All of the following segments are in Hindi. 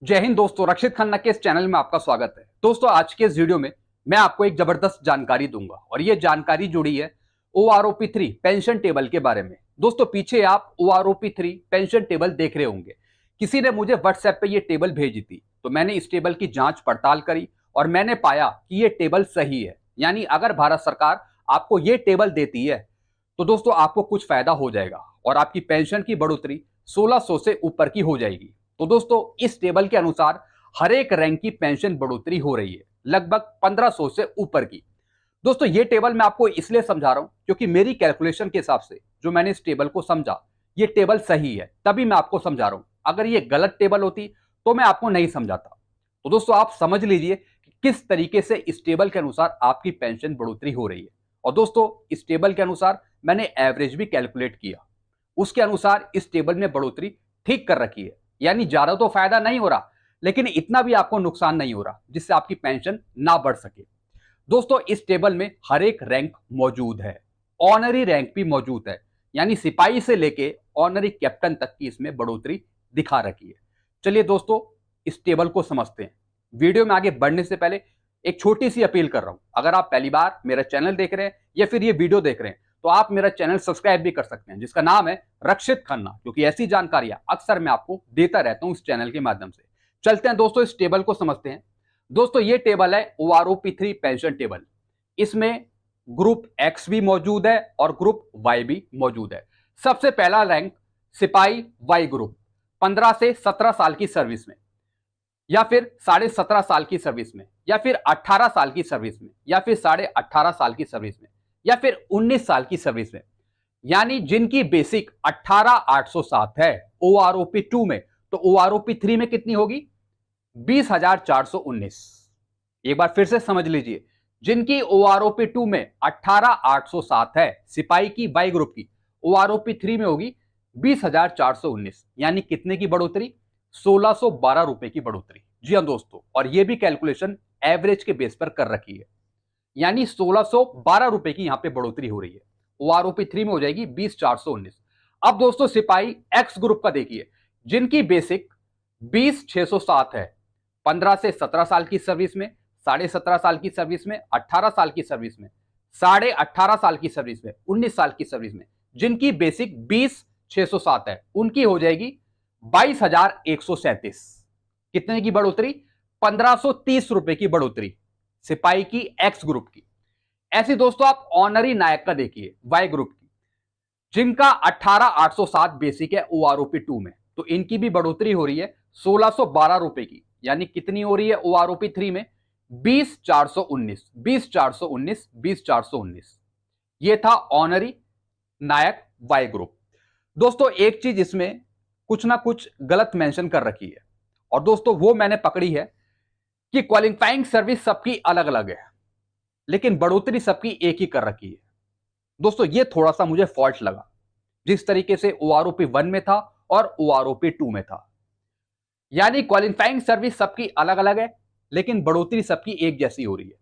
जय हिंद दोस्तों, रक्षित खन्ना के इस चैनल में आपका स्वागत है। दोस्तों, आज के इस वीडियो में मैं आपको एक जबरदस्त जानकारी दूंगा और ये जानकारी जुड़ी है OROP3 पेंशन टेबल के बारे में। दोस्तों, पीछे आप OROP3 पेंशन टेबल देख रहे होंगे। किसी ने मुझे व्हाट्सएप पे ये टेबल भेजी थी, तो मैंने इस टेबल की जांच पड़ताल करी और मैंने पाया कि ये टेबल सही है। यानी अगर भारत सरकार आपको ये टेबल देती है तो दोस्तों आपको कुछ फायदा हो जाएगा और आपकी पेंशन की बढ़ोतरी 1600 से ऊपर की हो जाएगी। तो दोस्तों, इस टेबल के अनुसार हर एक रैंक की पेंशन बढ़ोतरी हो रही है, लगभग 1500 से ऊपर की। दोस्तों, ये टेबल मैं आपको इसलिए समझा रहा हूं क्योंकि मेरी कैलकुलेशन के हिसाब से जो मैंने इस टेबल को समझा, ये टेबल सही है, तभी मैं आपको समझा रहा हूं। अगर ये गलत टेबल होती तो मैं आपको नहीं समझाता। तो दोस्तों, आप समझ लीजिए कि किस तरीके से इस टेबल के अनुसार आपकी पेंशन बढ़ोतरी हो रही है। और दोस्तों, इस टेबल के अनुसार मैंने एवरेज भी कैलकुलेट किया, उसके अनुसार इस टेबल में बढ़ोतरी ठीक कर रखी है। यानी ज्यादा तो फायदा नहीं हो रहा, लेकिन इतना भी आपको नुकसान नहीं हो रहा जिससे आपकी पेंशन ना बढ़ सके। दोस्तों, इस टेबल में हर एक रैंक मौजूद है, ऑनरी रैंक भी मौजूद है। यानी सिपाही से लेके ऑनरी कैप्टन तक की इसमें बढ़ोतरी दिखा रखी है। चलिए दोस्तों, इस टेबल को समझते हैं। वीडियो में आगे बढ़ने से पहले एक छोटी सी अपील कर रहा हूं। अगर आप पहली बार मेरा चैनल देख रहे हैं या फिर ये वीडियो देख रहे हैं, तो आप मेरा चैनल सब्सक्राइब भी कर सकते हैं, जिसका नाम है रक्षित खन्ना, क्योंकि ऐसी जानकारियां अक्सर मैं आपको देता रहता हूं इस चैनल के माध्यम से। चलते हैं दोस्तों, इस टेबल को समझते हैं। दोस्तों, ये टेबल है OROP3 पेंशन टेबल। इसमें ग्रुप एक्स भी मौजूद है और ग्रुप वाई भी मौजूद है। सबसे पहला रैंक सिपाही वाई ग्रुप, 15 से 17 साल की सर्विस में, या फिर 17.5 साल की सर्विस में, या फिर 18 साल की सर्विस में, या फिर 18.5 साल की सर्विस में, या फिर 19 साल की सर्विस में। यानी जिनकी बेसिक 18,807 है OROP2 में, तो OROP3 में कितनी होगी? 20,419। एक बार फिर से समझ लीजिए, जिनकी OROP2 में 18,807 है सिपाही की वाई ग्रुप की, OROP3 में होगी 20,419। यानी कितने की बढ़ोतरी? 1612 रुपए की बढ़ोतरी। जी हां दोस्तों, और यह भी कैलकुलेशन एवरेज के बेस पर कर रखी है। यानी 1612 रुपए की यहां पे बढ़ोतरी हो रही है। OROP3 में हो जाएगी 20,419। अब दोस्तों, सिपाही एक्स ग्रुप का देखिए, जिनकी बेसिक 20,607 है, 15 से 17 साल की सर्विस में, 17.5 साल की सर्विस में, 18 साल की सर्विस में, 18.5 साल की सर्विस में, 19 साल की सर्विस में, जिनकी बेसिक 20,607 है, उनकी हो जाएगी 22,137। कितने की बढ़ोतरी? 1530 रुपए की बढ़ोतरी सिपाही की एक्स ग्रुप की। ऐसे दोस्तों, आप ऑनरी नायक का देखिए वाई ग्रुप की, जिनका 18,807 बेसिक है OROP2 में, तो इनकी भी बढ़ोतरी हो रही है 1612 रुपए की। यानी कितनी हो रही है OROP3 में? 20,419, 20,419, 20,419। ये था ऑनरी नायक वाई ग्रुप। दोस्तों, एक चीज इसमें कुछ ना कुछ गलत मेंशन कर रखी है, और दोस्तों वो मैंने पकड़ी है कि क्वालिफाइंग सर्विस सबकी अलग अलग है, लेकिन बढ़ोतरी सबकी एक ही कर रखी है। दोस्तों, ये थोड़ा सा मुझे फॉल्ट लगा, जिस तरीके से OROP1 में था और OROP2 में था। यानी क्वालिफाइंग सर्विस सबकी अलग अलग है, लेकिन बढ़ोतरी सबकी एक जैसी हो रही है।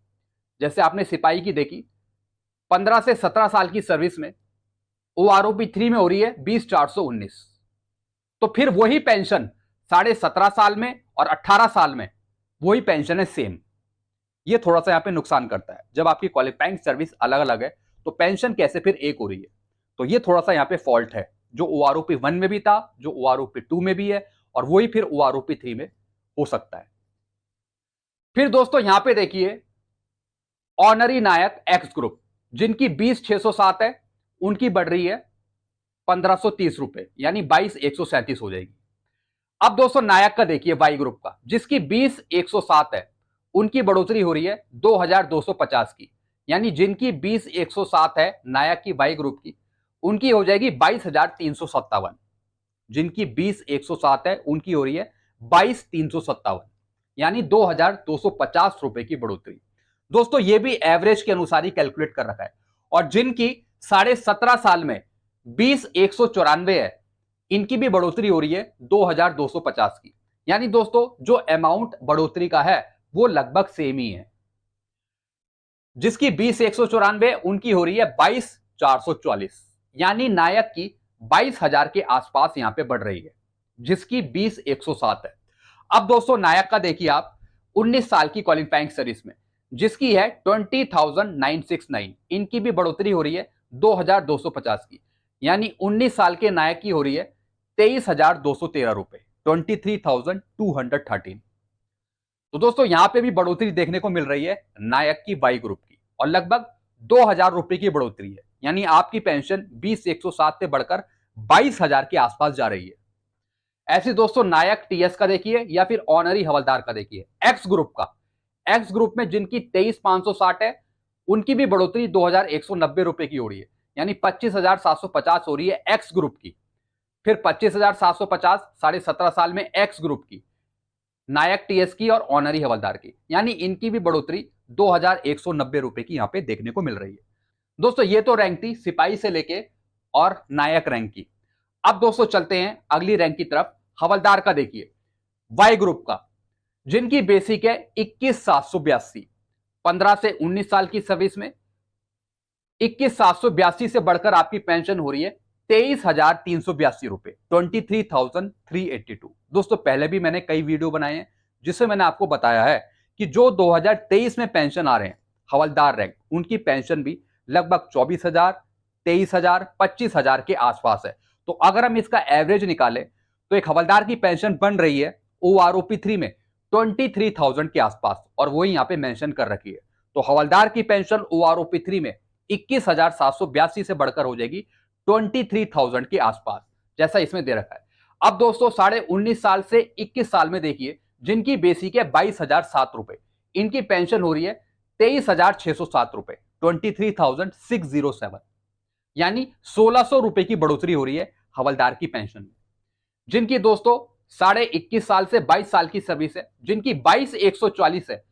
जैसे आपने सिपाही की देखी, 15 से 17 साल की सर्विस में OROP3 में हो रही है 20,419। तो फिर वही पेंशन 17.5 साल में और 18 साल में वही पेंशन है सेम। ये थोड़ा सा यहां पे नुकसान करता है। जब आपकी क्वालिफाइंग सर्विस अलग अलग है तो पेंशन कैसे फिर एक हो रही है? तो ये थोड़ा सा यहां पे फॉल्ट है, जो OROP1 में भी था, जो OROP2 में भी है, और वही फिर OROP3 में हो सकता है। फिर दोस्तों, यहां पे देखिए ऑनरी नायक एक्स ग्रुप, जिनकी 20,607 है, उनकी बढ़ रही है 1,530 रुपए, यानी 22,137 हो जाएगी। अब दोस्तों, नायक का देखिए वाई ग्रुप का, जिसकी 20,107 है, उनकी बढ़ोतरी हो रही है 2,250 की। यानी जिनकी 20,107 है नायक की वाई ग्रुप की, उनकी हो जाएगी 22,357। जिनकी 20,107 है उनकी हो रही है 22,357, यानी 2,250 रुपए की बढ़ोतरी। दोस्तों, ये भी एवरेज के अनुसार ही कैलकुलेट कर रखा है। और जिनकी 17.5 साल में 20,194 है, इनकी भी बढ़ोतरी हो रही है 2,250 की। यानी दोस्तों, जो अमाउंट बढ़ोतरी का है वो लगभग सेम ही है। जिसकी 20,194 उनकी हो रही है 22,444। यानी नायक की 22,000 के आसपास यहां पे बढ़ रही है, जिसकी 20,107 है। अब दोस्तों नायक का देखिए आप, 19 साल की क्वालिफाइंग सर्विस में, जिसकी है 20,969, इनकी भी बढ़ोतरी हो रही है 2,250 की, यानी 19 साल के नायक की हो रही है 23,213 रुपए, 23,213। तो दोस्तों यहां पे भी बढ़ोतरी देखने को मिल रही है नायक की वाई ग्रुप की, और लगभग 2,000 रुपए की बढ़ोतरी है, यानी आपकी पेंशन 20,107 से बढ़कर 22,000 के आसपास जा रही है। ऐसे दोस्तों नायक टीएस का देखिए या फिर ऑनरी हवलदार का देखिए, एक्स ग्रुप का, एक्स ग्रुप में जिनकी 23,560 है, उनकी भी बढ़ोतरी 2,190 रुपए की हो रही है, यानी 25,750 हो रही है एक्स ग्रुप की। फिर 25,750 17.5 साल में एक्स ग्रुप की, नायक टीएस की और ऑनरी हवलदार की, यानी इनकी भी बढ़ोतरी 2,190 रुपए की यहां पे देखने को मिल रही है। दोस्तों ये तो रैंक थी सिपाही से लेके और नायक रैंक की। अब दोस्तों चलते हैं अगली रैंक की तरफ, हवलदार का देखिए, वाई ग्रुप का, जिनकी बेसिक है 21,782, 15 से 19 साल की सर्विस में 21,782 से बढ़कर आपकी पेंशन हो रही है 23,382 रुपए, 23,382। दोस्तों पहले भी मैंने कई वीडियो बनाए हैं जिसमें मैंने आपको बताया है कि जो 2023 में पेंशन आ रहे हैं हवलदार रैंक, उनकी पेंशन भी लगभग 24,000, 23,000, 25,000 के आसपास है। तो अगर हम इसका एवरेज निकालें तो एक हवलदार की पेंशन बन रही है OROP 3 में 23,000 के आसपास, और वही यहां पे मेंशन कर रखी है। तो हवलदार की पेंशन OROP 3 में 21,782 से बढ़कर हो जाएगी 23,000 के आसपास, जैसा इसमें दे रखा है। अब दोस्तों 19.5 साल से 21 साल में देखिए, जिनकी बेसिक है 22,007 रुपए, इनकी पेंशन हो रही है 23,607 रुपए, 23,607, यानी 1,600 रुपए की बढ़ोतरी हो रही है हवलदार की पेंशन में। जिनकी दोस्तों 21.5 साल से 22 साल की सर्विस है, जिनकी 22,140 है,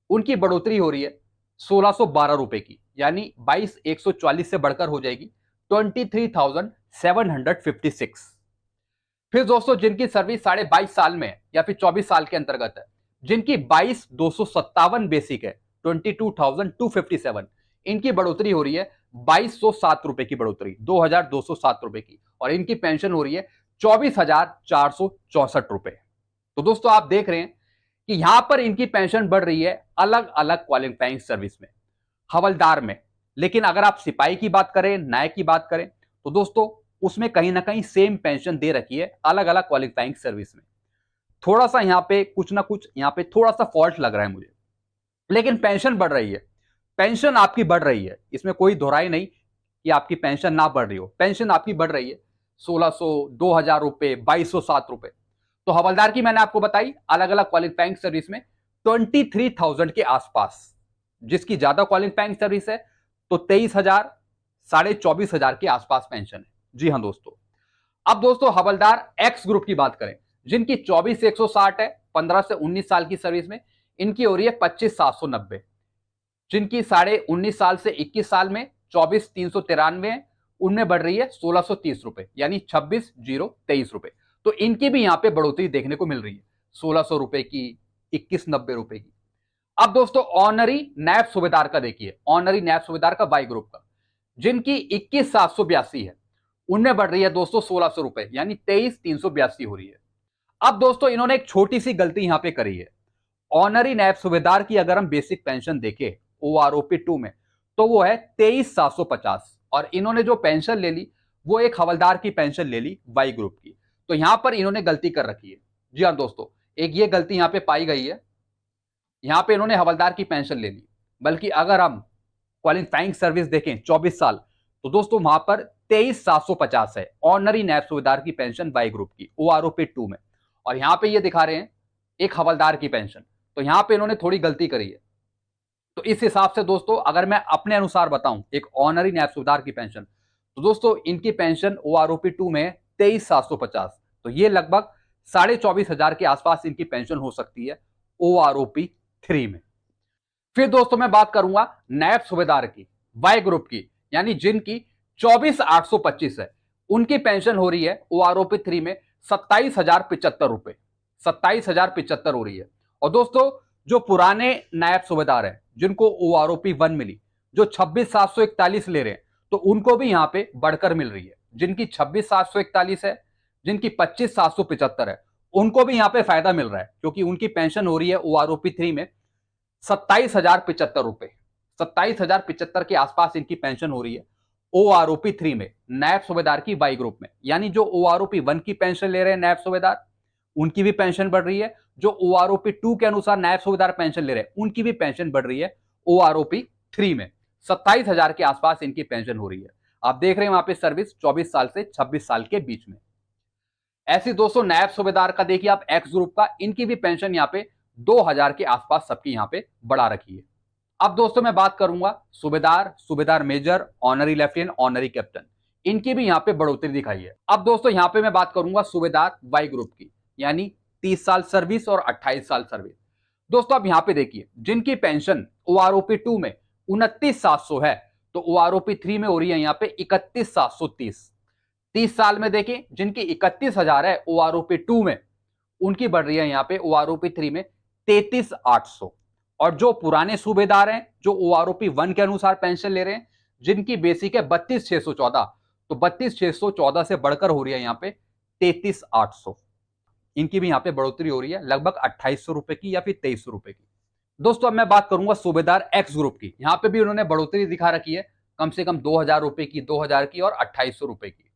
उनकी बढ़ोतरी हो रही है 1,612 रुपए की, यानी 22,140 से बढ़कर हो जाएगी 23,756। फिर दोस्तों जिनकी सर्विस 22.5 साल में या फिर 24 साल के अंतर्गत है, जिनकी 22,257 बेसिक है, 22,257, इनकी बढ़ोतरी हो रही है 2,207 रुपए की बढ़ोतरी, 2,207 रुपए की, और इनकी पेंशन हो रही है 24,464 रुपए। तो दोस्तों आप देख रहे हैं कि यहां पर इनकी पेंशन बढ़ रही है अलग अलग क्वालिफाइंग सर्विस में, हवलदार में। लेकिन अगर आप सिपाही की बात करें, नायक की बात करें, तो दोस्तों उसमें कहीं ना कहीं सेम पेंशन दे रखी है अलग अलग क्वालिफाइंग सर्विस में। थोड़ा सा यहां पे कुछ ना कुछ यहां पे थोड़ा सा फॉल्ट लग रहा है मुझे, लेकिन पेंशन बढ़ रही है, पेंशन आपकी बढ़ रही है, इसमें कोई दोहराई नहीं कि आपकी पेंशन ना बढ़ रही हो, पेंशन आपकी बढ़ रही है 1,600, 2,000 रुपए, 2,207 रुपए। तो हवलदार की मैंने आपको बताई अलग अलग क्वालिफाइंग सर्विस में 23,000 के आसपास, जिसकी ज्यादा क्वालिफाइंग सर्विस है तो 23,000, 24,500 के आसपास पेंशन है। जी हां दोस्तों। अब दोस्तों हवलदार एक्स ग्रुप की बात करें, जिनकी 24,160 है, 15 से 19 साल की सर्विस में, इनकी हो रही है 25,790। जिनकी 19.5 साल से 21 साल में 24,393 है, उनमें बढ़ रही है 1,630 रुपए, यानी 26,023 रुपए। तो इनकी भी यहां पे बढ़ोतरी देखने को मिल रही है 1,600 रुपए की, 2190 रुपए की। अब दोस्तों ऑनरी नैब सूबेदार का देखिए, ऑनरी नैब सूबेदार का वाई ग्रुप का, जिनकी 21,782 है, उनमें बढ़ रही है दोस्तों 1,600 रुपए, यानी 23,382 हो रही है। अब दोस्तों इन्होंने एक छोटी सी गलती यहां पे करी है। ऑनरी नैब सूबेदार की अगर हम बेसिक पेंशन देखें OROP 2 में, तो वो है 23,750, और इन्होंने जो पेंशन ले ली वो एक हवलदार की पेंशन ले ली वाई ग्रुप की। तो यहां पर इन्होंने गलती कर रखी है। जी हाँ दोस्तों, एक ये गलती यहां पे पाई गई है, यहां पे इन्होंने हवलदार की पेंशन ले ली, बल्कि अगर हम क्वालिफाइंग सर्विस देखें 24 साल, तो दोस्तों वहां पर 23,750 है ऑनरी नैब सूबेदार की पेंशन वाई ग्रुप की OROP 2 में, और यहां पे ये दिखा रहे हैं एक हवलदार की पेंशन। तो यहां पे इन्होंने थोड़ी गलती करी है। तो इस हिसाब से दोस्तों अगर मैं अपने अनुसार बताऊं एक ऑनरी नैब सूबेदार की पेंशन, तो दोस्तों इनकी पेंशन OROP 2 में 23,750, तो ये लगभग 24,500 के आसपास इनकी पेंशन हो सकती है OROP 3 में। फिर दोस्तों मैं बात करूंगा नैब सूबेदार की वाई ग्रुप की, यानी जिनकी 24,825 है, उनकी पेंशन हो रही है OROP 3 में 27,075 रुपए, 27,075 हो रही है। और दोस्तों जो पुराने नायब सूबेदार हैं जिनको OROP 1 मिली, जो 26,741 ले रहे हैं, तो उनको भी यहां पे बढ़कर मिल रही है। जिनकी 26,741 है, जिनकी 25,775 है, उनको भी यहाँ पे फायदा मिल रहा है, क्योंकि उनकी पेंशन हो रही है OROP 3 में 27,075 रुपए, 27,075 के आसपास इनकी पेंशन हो रही है OROP 3 में नायब सूबेदार की वाई ग्रुप में। यानी जो OROP 1 की पेंशन ले रहे हैं नायब सूबेदार, उनकी भी पेंशन बढ़ रही है। जो OROP 2 के अनुसार नायब सूबेदार पेंशन ले रहे हैं, उनकी भी पेंशन बढ़ रही है OROP 3 में 27,000 के आसपास इनकी पेंशन हो रही है। आप देख रहे हैं वहां पे सर्विस 24 साल से 26 साल के बीच में। ऐसी दोस्तों नायब सूबेदार का देखिए आप एक्स ग्रुप का, इनकी भी पेंशन यहाँ पे 2000 के आसपास सबकी यहाँ पे बढ़ा रखी है। अब दोस्तों मैं बात करूंगा सूबेदार, सूबेदार major, honorary lieutenant, honorary captain, इनकी भी यहाँ पे बढ़ोतरी दिखाई है। अब दोस्तों यहाँ पे मैं बात करूंगा सूबेदार वाई ग्रुप की, यानी 30 साल सर्विस और 28 साल सर्विस। दोस्तों अब यहाँ पे देखिए जिनकी पेंशन OROP 2 में 29,700 है, तो OROP 3 में हो रही है यहाँ पे 31,730। 30 साल में देखें जिनकी 31,000 है OROP 2 में, उनकी बढ़ रही है यहाँ पे OROP 3 में 33,800। और जो पुराने सूबेदार हैं जो OROP 1 के अनुसार पेंशन ले रहे हैं, जिनकी बेसिक है 32,614, तो 32,614 से बढ़कर हो रही है यहाँ पे 33,800। इनकी भी यहाँ पे बढ़ोतरी हो रही है लगभग 2,800 रुपए की या फिर 2,300 रुपए की। दोस्तों अब मैं बात करूंगा सूबेदार एक्स ग्रुप की, यहाँ पे भी उन्होंने बढ़ोतरी दिखा रखी है कम से कम 2,000 रुपए की, 2,000 की और 2,800 रुपए की।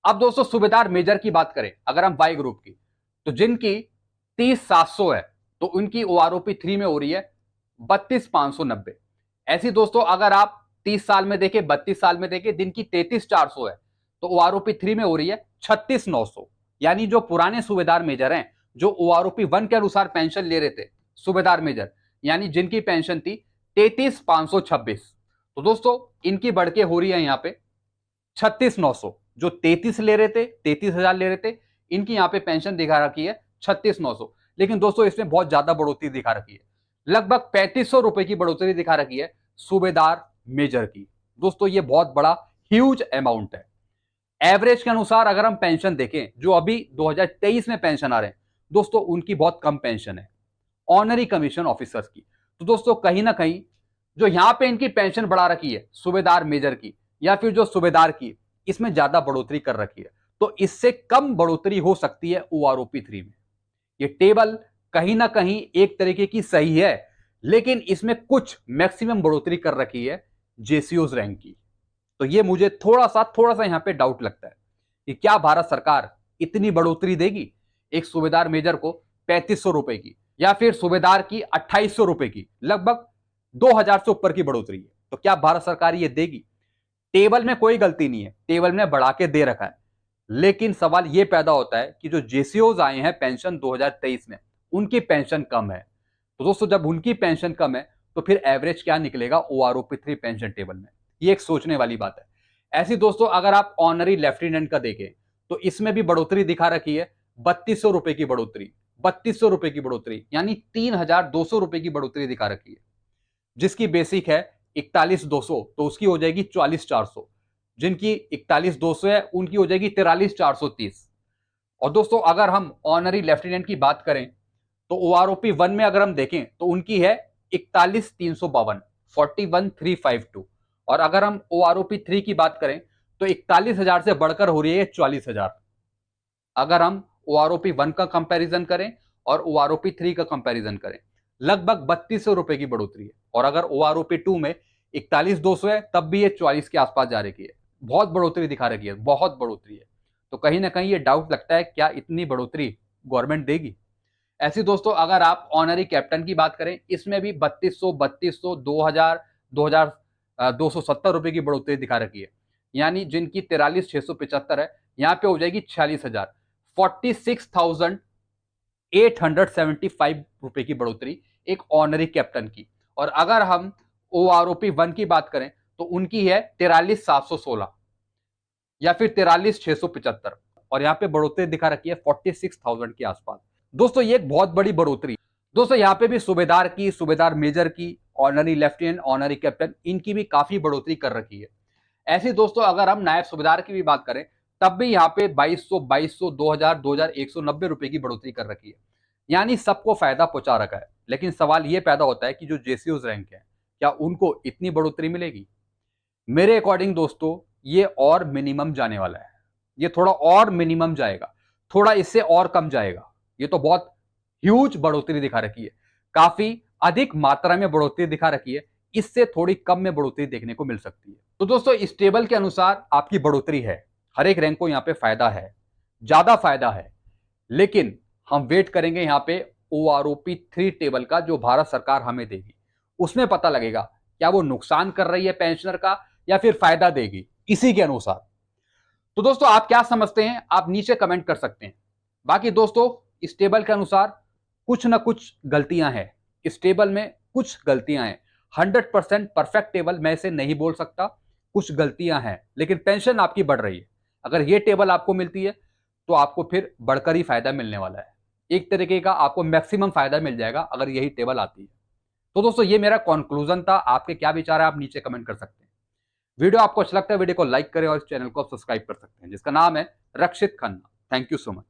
अब दोस्तों सूबेदार मेजर की बात करें अगर हम वाई ग्रुप की, तो जिनकी 30,700 है, तो उनकी OROP 3 में हो रही है 32,590। ऐसी दोस्तों अगर आप 30 साल में देखें, 32 साल में देखें, जिनकी 33,400 है, तो OROP 3 में हो रही है 36,900। यानी जो पुराने सूबेदार मेजर हैं जो OROP 1 के अनुसार पेंशन ले रहे थे सूबेदार मेजर, यानी जिनकी पेंशन थी 33,526, तो दोस्तों इनकी बढ़ के हो रही है यहाँ पे 36,900। जो 33 ले रहे थे, 33,000 ले रहे थे, इनकी यहाँ पे पेंशन दिखा रखी है 36,900। लेकिन दोस्तों इसमें बहुत ज्यादा बढ़ोतरी दिखा रखी है, लगभग 3,500 रुपए की बढ़ोतरी दिखा रखी है सूबेदार मेजर की। दोस्तों ये बहुत बड़ा ह्यूज अमाउंट है। एवरेज के अनुसार अगर हम पेंशन देखें, जो अभी 2023 में पेंशन आ रहे हैं दोस्तों, उनकी बहुत कम पेंशन है ऑनरी कमीशन ऑफिसर्स की। तो दोस्तों कहीं ना कहीं जो यहां पे इनकी पेंशन बढ़ा रखी है सूबेदार मेजर की या फिर जो सूबेदार की, इसमें ज्यादा बढ़ोतरी कर रखी है, तो इससे कम बढ़ोतरी हो सकती है OROP 3 में। ये टेबल कहीं ना कहीं एक तरीके की सही है, लेकिन इसमें कुछ मैक्सिमम बढ़ोतरी कर रखी है JCOs रैंक की। तो ये मुझे थोड़ा सा यहां पे डाउट लगता है कि क्या भारत सरकार इतनी बढ़ोतरी देगी एक सूबेदार मेजर को 3,500 रुपए की, या फिर सूबेदार की 2,800 रुपए की, लगभग 2,000 से ऊपर की बढ़ोतरी है, तो क्या भारत सरकार ये देगी? टेबल में कोई गलती नहीं है, टेबल में बढ़ा के दे रखा है, लेकिन सवाल यह पैदा होता है कि जो JCOs आए हैं पेंशन 2023 में, उनकी पेंशन कम है। तो दोस्तों जब उनकी पेंशन कम है तो फिर एवरेज क्या निकलेगा OROP 3 पेंशन टेबल में? ये एक सोचने वाली बात है। ऐसी दोस्तों अगर आप ऑनरी लेफ्टिनेंट का देखें तो इसमें भी बढ़ोतरी दिखा रखी है 3,200 रुपए की बढ़ोतरी, 3,200 रुपए की बढ़ोतरी, यानी 3,200 रुपए की बढ़ोतरी दिखा रखी है। जिसकी बेसिक है 41,200, तो उसकी हो जाएगी 44,400। जिनकी 41,200 है उनकी हो जाएगी 43,430। और दोस्तों अगर हम ऑनरी लेफ्टिनेंट की बात करें तो OROP 1 में अगर हम देखें तो उनकी है 41,352, 41,352। और अगर हम OROP 3 की बात करें तो 41,000 से बढ़कर हो रही है 44,000। अगर हम OROP 1 का कंपैरिजन करें और OROP 3 का कंपैरिजन करें, लगभग 3,200 रुपए की बढ़ोतरी है। और अगर OROP 2 में 41,200 है तब भी ये 44 के आसपास जा रही है। बहुत बढ़ोतरी दिखा रही है, बहुत बढ़ोतरी है। तो कहीं ना कहीं ये डाउट लगता है क्या इतनी बढ़ोतरी गवर्नमेंट देगी? ऐसी दोस्तों अगर आप ऑनरी कैप्टन की बात करें, इसमें भी 3,200, 2,000, 2,270 रुपए की बढ़ोतरी दिखा रखी है। यानी जिनकी 43,675 है, यहाँ पे हो जाएगी 46,000, 46,875 रुपए की बढ़ोतरी एक ऑनरी कैप्टन की। और अगर हम OROP 1 की बात करें तो उनकी है 43,716 या फिर 43,675, और यहाँ पे बढ़ोतरी दिखा रखी है 46,000 के आसपास। दोस्तों ये एक बहुत बड़ी बढ़ोतरी। दोस्तों यहाँ पे भी सूबेदार की, सूबेदार मेजर की, ऑनरी लेफ्टिनेंट, ऑनरी कैप्टन, इनकी भी काफी बढ़ोतरी कर रखी है। ऐसे दोस्तों अगर हम नायब सूबेदार की भी बात करें तब भी यहाँ पे 2,200, 2,000, 2,190 रुपए की बढ़ोतरी कर रखी है। यानी सबको फायदा पहुंचा रखा है। लेकिन सवाल ये पैदा होता है कि जो JCOs रैंक है क्या उनको इतनी बढ़ोतरी मिलेगी? मेरे अकॉर्डिंग दोस्तों ये और मिनिमम जाने वाला है, ये थोड़ा और मिनिमम जाएगा, थोड़ा इससे और कम जाएगा। ये तो बहुत ह्यूज बढ़ोतरी दिखा रखी है, काफी अधिक मात्रा में बढ़ोतरी दिखा रखी है। इससे थोड़ी कम में बढ़ोतरी देखने को मिल सकती है। तो दोस्तों इस टेबल के अनुसार आपकी बढ़ोतरी है, हर एक रैंक को यहां पे फायदा है, ज्यादा फायदा है। लेकिन हम वेट करेंगे यहां पे OROP 3 टेबल का, जो भारत सरकार हमें देगी। उसमें पता लगेगा क्या वो नुकसान कर रही है पेंशनर का या फिर फायदा देगी, इसी के अनुसार। तो दोस्तों आप क्या समझते हैं, आप नीचे कमेंट कर सकते हैं। बाकी दोस्तों इस टेबल के अनुसार कुछ ना कुछ गलतियां हैं, इस टेबल में कुछ गलतियां हैं। 100% परफेक्ट टेबल मैं इसे नहीं बोल सकता, कुछ गलतियां हैं, लेकिन पेंशन आपकी बढ़ रही है। अगर ये टेबल आपको मिलती है तो आपको फिर बढ़कर ही फायदा मिलने वाला है। एक तरीके का आपको मैक्सिमम फायदा मिल जाएगा अगर यही टेबल आती है। तो दोस्तों ये मेरा कंक्लूजन था, आपके क्या विचार है आप नीचे कमेंट कर सकते हैं। वीडियो आपको अच्छा लगता है वीडियो को लाइक करें और इस चैनल को सब्सक्राइब कर सकते हैं जिसका नाम है Rakshit Khanna. Thank you so much.